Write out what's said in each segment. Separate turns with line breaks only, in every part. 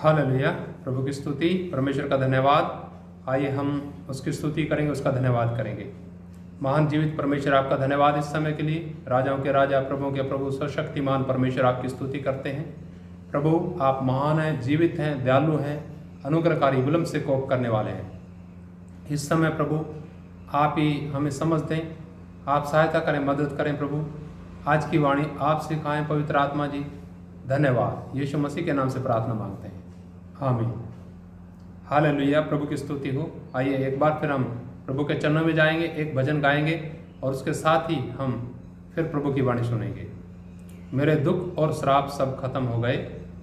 Hallelujah. प्रभु की स्तुति, परमेश्वर का धन्यवाद। आइए हम उसकी स्तुति करेंगे, उसका धन्यवाद करेंगे। महान जीवित परमेश्वर, आपका धन्यवाद इस समय के लिए। राजाओं के राजा, प्रभुओं के प्रभु, सशक्तिमान परमेश्वर, आपकी स्तुति करते हैं। प्रभु, आप महान हैं, जीवित हैं, दयालु हैं, अनुग्रहकारी, विलम्ब से कोप करने वाले हैं। इस समय प्रभु आप ही हमें समझ दें, आप सहायता करें, मदद करें। प्रभु, आज की वाणी आप सिखाएं, पवित्र आत्मा जी। धन्यवाद, यीशु मसीह के नाम से प्रार्थना मांगते हैं, आमीन। हालेलुया। प्रभु की स्तुति हो। आइए एक बार फिर हम प्रभु के चरणों में जाएंगे, एक भजन गाएंगे और उसके साथ ही हम फिर प्रभु की वाणी सुनेंगे। मेरे दुख और श्राप सब खत्म हो गए,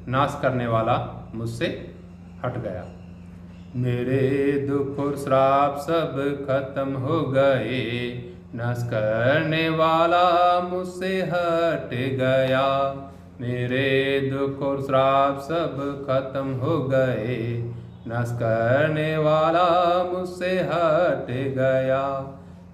नाश करने वाला मुझसे हट गया। मेरे दुख और श्राप सब खत्म हो गए, नाश करने वाला मुझसे हट गया। मेरे दुख और श्राप सब खत्म हो गए, नाश करने वाला मुझसे हट गया।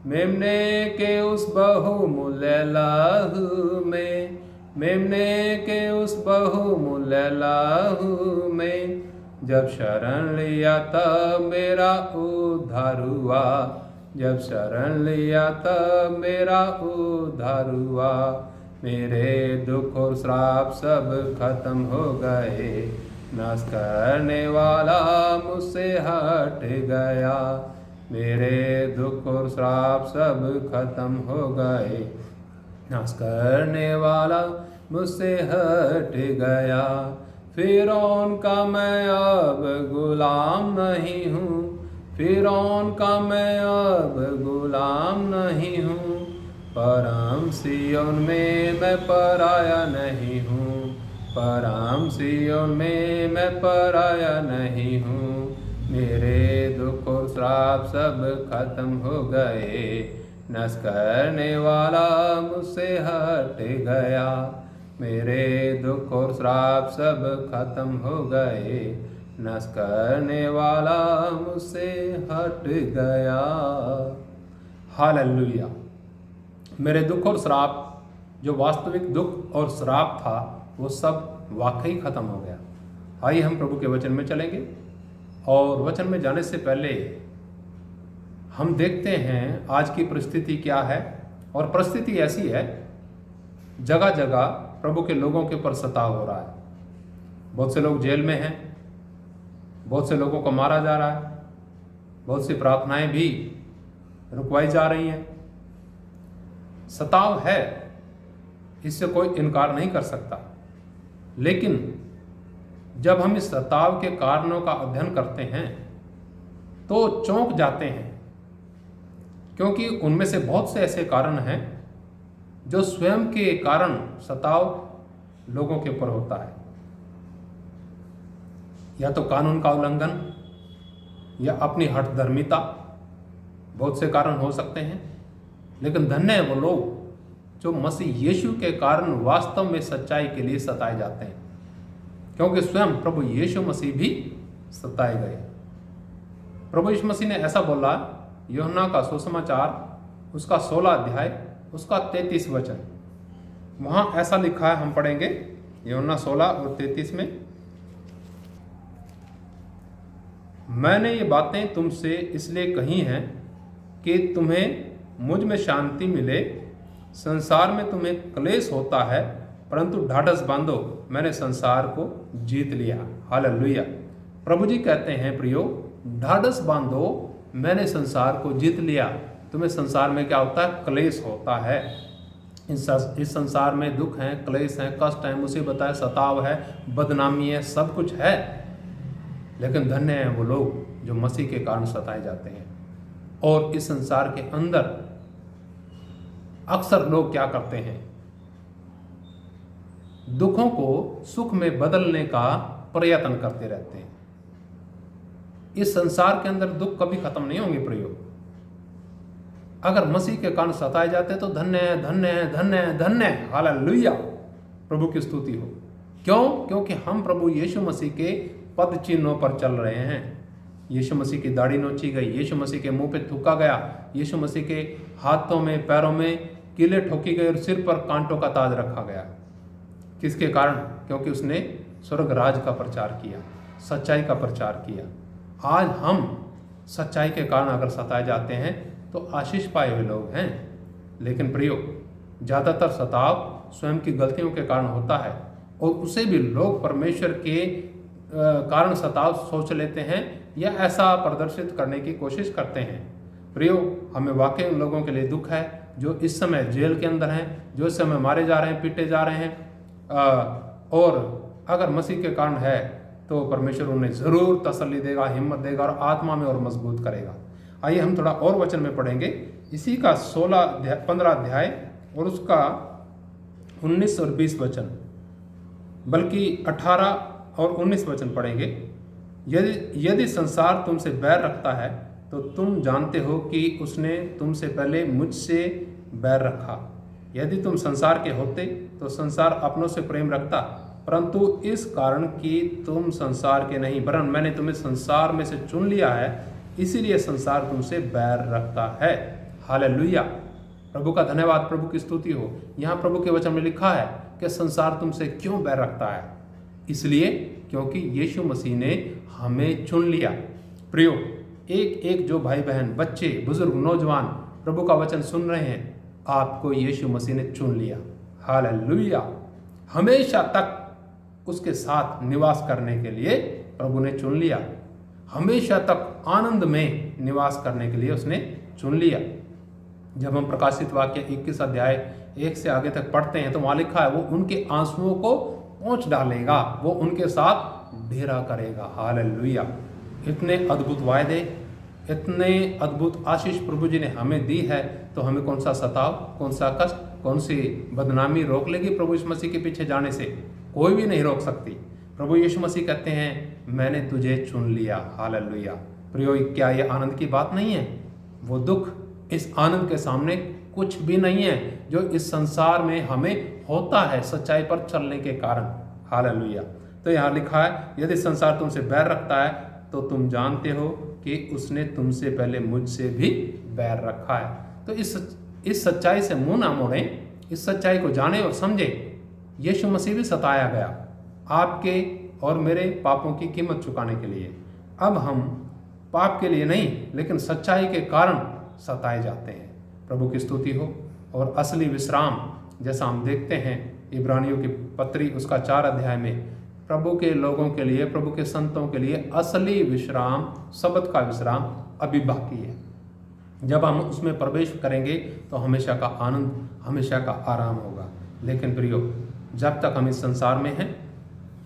मेमने के उस बहुमूल्य लहू में, मेमने के उस बहुमूल्य लहू में, जब शरण लिया तब मेरा उद्धार हुआ। जब शरण लिया तब मेरा उद्धार हुआ। मेरे दुख और श्राप सब खत्म हो गए, नाश करने वाला मुझसे हट गया। मेरे दुख और श्राप सब खत्म हो गए, नाश करने वाला मुझसे हट गया। फिरौन का मैं अब गुलाम नहीं हूँ, फिरौन का मैं अब गुलाम नहीं हूँ। परम सिय्योन में मैं पराया नहीं हूँ, परम सिय्योन में मैं पराया नहीं हूँ। मेरे दुख और श्राप सब खत्म हो गए, नाश करने वाला मुझसे हट गया। मेरे दुख और श्राप सब खत्म हो गए, नाश करने वाला मुझसे हट गया। हालेलुया। मेरे दुख और श्राप, जो वास्तविक दुख और श्राप था, वो सब वाकई खत्म हो गया। आइए हम प्रभु के वचन में चलेंगे और वचन में जाने से पहले हम देखते हैं आज की परिस्थिति क्या है। और परिस्थिति ऐसी है, जगह जगह प्रभु के लोगों के ऊपर सताव हो रहा है। बहुत से लोग जेल में हैं, बहुत से लोगों को मारा जा रहा है, बहुत सी प्रार्थनाएं भी रुकवाई जा रही हैं। सताव है, इससे कोई इनकार नहीं कर सकता। लेकिन जब हम इस सताव के कारणों का अध्ययन करते हैं तो चौंक जाते हैं, क्योंकि उनमें से बहुत से ऐसे कारण हैं जो स्वयं के कारण सताव लोगों के ऊपर होता है। या तो कानून का उल्लंघन या अपनी हठधर्मिता, बहुत से कारण हो सकते हैं। लेकिन धन्य है वो लोग जो मसीह यीशु के कारण वास्तव में सच्चाई के लिए सताए जाते हैं, क्योंकि स्वयं प्रभु यीशु मसीह भी सताए गए। प्रभु यीशु मसीह ने ऐसा बोला, यूहन्ना का सुसमाचार उसका 16 अध्याय उसका 33 वचन, वहां ऐसा लिखा है, हम पढ़ेंगे यूहन्ना 16 और 33 में। मैंने ये बातें तुमसे इसलिए कही हैं कि तुम्हें मुझ में शांति मिले। संसार में तुम्हें क्लेश होता है, परंतु ढाढ़स बांधो, मैंने संसार को जीत लिया। हालेलुया। प्रभु जी कहते हैं, प्रियो, ढाढ़स बांधो, मैंने संसार को जीत लिया। तुम्हें संसार में क्या होता है? क्लेश होता है। इस संसार में दुख है, क्लेश है, कष्ट है, मुसीबत है, सताव है, बदनामी है, सब कुछ है। लेकिन धन्य हैं वो लोग जो मसीह के कारण सताए जाते हैं। और इस संसार के अंदर अक्सर लोग क्या करते हैं? दुखों को सुख में बदलने का प्रयत्न करते रहते हैं। इस संसार के अंदर दुख कभी खत्म नहीं होंगे प्रियो। अगर मसीह के कारण सताए जाते हैं तो धन्य है, धन्य है, धन्य है, धन्य है। हालेलुया। प्रभु की स्तुति हो। क्यों? क्योंकि हम प्रभु यीशु मसीह के पद चिन्हों पर चल रहे हैं। यीशु मसीह की दाढ़ी नोची गई, यीशु मसीह के मुंह पे थूका गया, यीशु मसीह के हाथों में पैरों में कीले ठोकी गई और सिर पर कांटों का ताज रखा गया। किसके कारण? क्योंकि उसने स्वर्ग राज का प्रचार किया। सच्चाई का प्रचार किया। आज हम सच्चाई के कारण अगर सताए जाते हैं तो आशीष पाए हुए लोग हैं, लेकिन प्रियो, ज़्यादातर सताव स्वयं की गलतियों के कारण होता है और उसे भी लोग परमेश्वर के कारण सताव सोच लेते हैं या ऐसा प्रदर्शित करने की कोशिश करते हैं। प्रियो, हमें वाकई उन लोगों के लिए दुख है जो इस समय जेल के अंदर हैं, जो इस समय मारे जा रहे हैं, पीटे जा रहे हैं, और अगर मसीह के कारण है तो परमेश्वर उन्हें ज़रूर तसल्ली देगा, हिम्मत देगा और आत्मा में और मजबूत करेगा। आइए हम थोड़ा और वचन में पढ़ेंगे, इसी का 15 अध्याय और उसका 19 और 20 वचन, बल्कि 18 और 19 वचन पढ़ेंगे। यदि संसार तुमसे बैर रखता है तो तुम जानते हो कि उसने तुमसे पहले मुझसे बैर रखा। यदि तुम संसार के होते तो संसार अपनों से प्रेम रखता, परंतु इस कारण कि तुम संसार के नहीं वरन मैंने तुम्हें संसार में से चुन लिया है, इसीलिए संसार तुमसे बैर रखता है। हालेलुया, प्रभु का धन्यवाद, प्रभु की स्तुति हो। यहाँ प्रभु के वचन में लिखा है कि संसार तुमसे क्यों बैर रखता है, इसलिए क्योंकि यीशु मसीह ने हमें चुन लिया। प्रियो, एक जो भाई बहन, बच्चे, बुजुर्ग, नौजवान प्रभु का वचन सुन रहे हैं, आपको यीशु मसीह ने चुन लिया। हालेलुया, हमेशा तक उसके साथ निवास करने के लिए प्रभु ने चुन लिया, हमेशा तक आनंद में निवास करने के लिए उसने चुन लिया। जब हम प्रकाशित वाक्य 21 अध्याय 1 से आगे तक पढ़ते हैं तो वहाँ लिखा है, वो उनके आंसुओं को पोंछ डालेगा, वो उनके साथ डेरा करेगा। हालेलुया, इतने अद्भुत वायदे, इतने अद्भुत आशीष प्रभु जी ने हमें दी है, तो हमें कौन सा सताव, कौन सा कष्ट, कौन सी बदनामी रोक लेगी प्रभु यीशु मसीह के पीछे जाने से? कोई भी नहीं रोक सकती। प्रभु यीशु मसीह कहते हैं, मैंने तुझे चुन लिया। हालेलुया। प्रियो, क्या ये आनंद की बात नहीं है? वो दुख इस आनंद के सामने कुछ भी नहीं है जो इस संसार में हमें होता है सच्चाई पर चलने के कारण। हालेलुया। तो यहाँ लिखा है, यदि संसार तुमसे बैर रखता है तो तुम जानते हो कि उसने तुमसे पहले मुझसे भी बैर रखा है। तो इस सच्चाई से मुंह ना मोड़ें, इस सच्चाई को जाने और समझे। यीशु मसीह भी सताया गया आपके और मेरे पापों की कीमत चुकाने के लिए। अब हम पाप के लिए नहीं लेकिन सच्चाई के कारण सताए जाते हैं। प्रभु की स्तुति हो। और असली विश्राम, जैसा हम देखते हैं इब्रानियों की पत्री उसका 4 अध्याय में, प्रभु के लोगों के लिए, प्रभु के संतों के लिए असली विश्राम, सब्त का विश्राम अभी बाकी है। जब हम उसमें प्रवेश करेंगे तो हमेशा का आनंद, हमेशा का आराम होगा। लेकिन प्रियो, जब तक हम इस संसार में हैं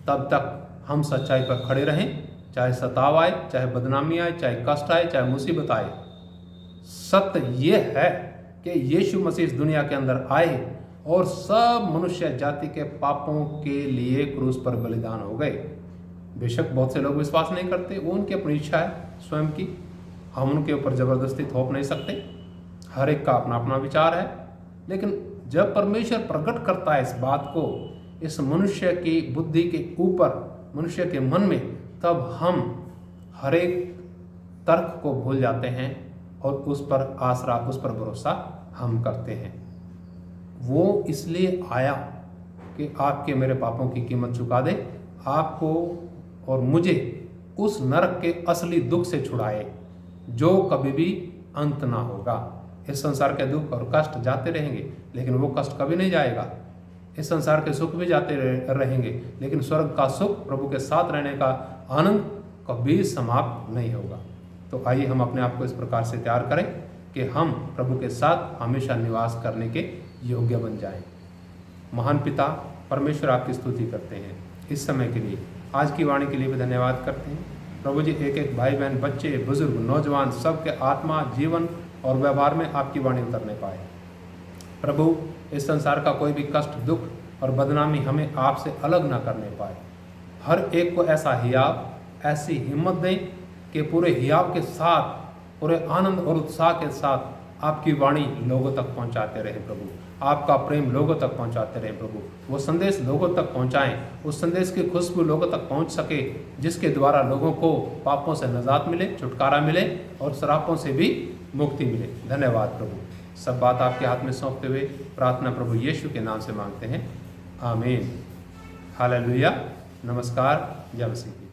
तब तक हम सच्चाई पर खड़े रहें, चाहे सताव आए, चाहे बदनामी आए, चाहे कष्ट आए, चाहे मुसीबत आए। सत्य ये है कि यीशु मसीह इस दुनिया के अंदर आए और सब मनुष्य जाति के पापों के लिए क्रूस पर बलिदान हो गए। बेशक बहुत से लोग विश्वास नहीं करते, वो उनकी अपनी इच्छा है स्वयं की, हम उनके ऊपर ज़बरदस्ती थोप नहीं सकते, हर एक का अपना अपना विचार है। लेकिन जब परमेश्वर प्रकट करता है इस बात को इस मनुष्य की बुद्धि के ऊपर, मनुष्य के मन में, तब हम हर एक तर्क को भूल जाते हैं और उस पर आसरा, उस पर भरोसा हम करते हैं। वो इसलिए आया कि आपके मेरे पापों की कीमत चुका दे, आपको और मुझे उस नरक के असली दुख से छुड़ाए जो कभी भी अंत ना होगा। इस संसार के दुख और कष्ट जाते रहेंगे लेकिन वो कष्ट कभी नहीं जाएगा। इस संसार के सुख भी जाते रहेंगे लेकिन स्वर्ग का सुख, प्रभु के साथ रहने का आनंद कभी समाप्त नहीं होगा। तो आइए हम अपने आप को इस प्रकार से तैयार करें कि हम प्रभु के साथ हमेशा निवास करने के योग्य बन जाएं। महान पिता परमेश्वर, आपकी स्तुति करते हैं इस समय के लिए, आज की वाणी के लिए भी धन्यवाद करते हैं। प्रभु जी, एक एक भाई बहन, बच्चे, बुजुर्ग, नौजवान, सबके आत्मा, जीवन और व्यवहार में आपकी वाणी उतरने पाए। प्रभु, इस संसार का कोई भी कष्ट, दुख और बदनामी हमें आपसे अलग ना करने पाए। हर एक को ऐसा हियाव, ऐसी हिम्मत दें कि पूरे हियाव के साथ, पूरे आनंद और उत्साह के साथ आपकी वाणी लोगों तक पहुंचाते रहे। प्रभु, आपका प्रेम लोगों तक पहुंचाते रहे। प्रभु, वो संदेश लोगों तक पहुंचाएं, उस संदेश की खुशबू लोगों तक पहुंच सके जिसके द्वारा लोगों को पापों से निजात मिले, छुटकारा मिले और श्रापों से भी मुक्ति मिले। धन्यवाद प्रभु। सब बात आपके हाथ में सौंपते हुए प्रार्थना प्रभु यीशु के नाम से मांगते हैं, आमीन। हालेलुया। नमस्कार। जय मसीह।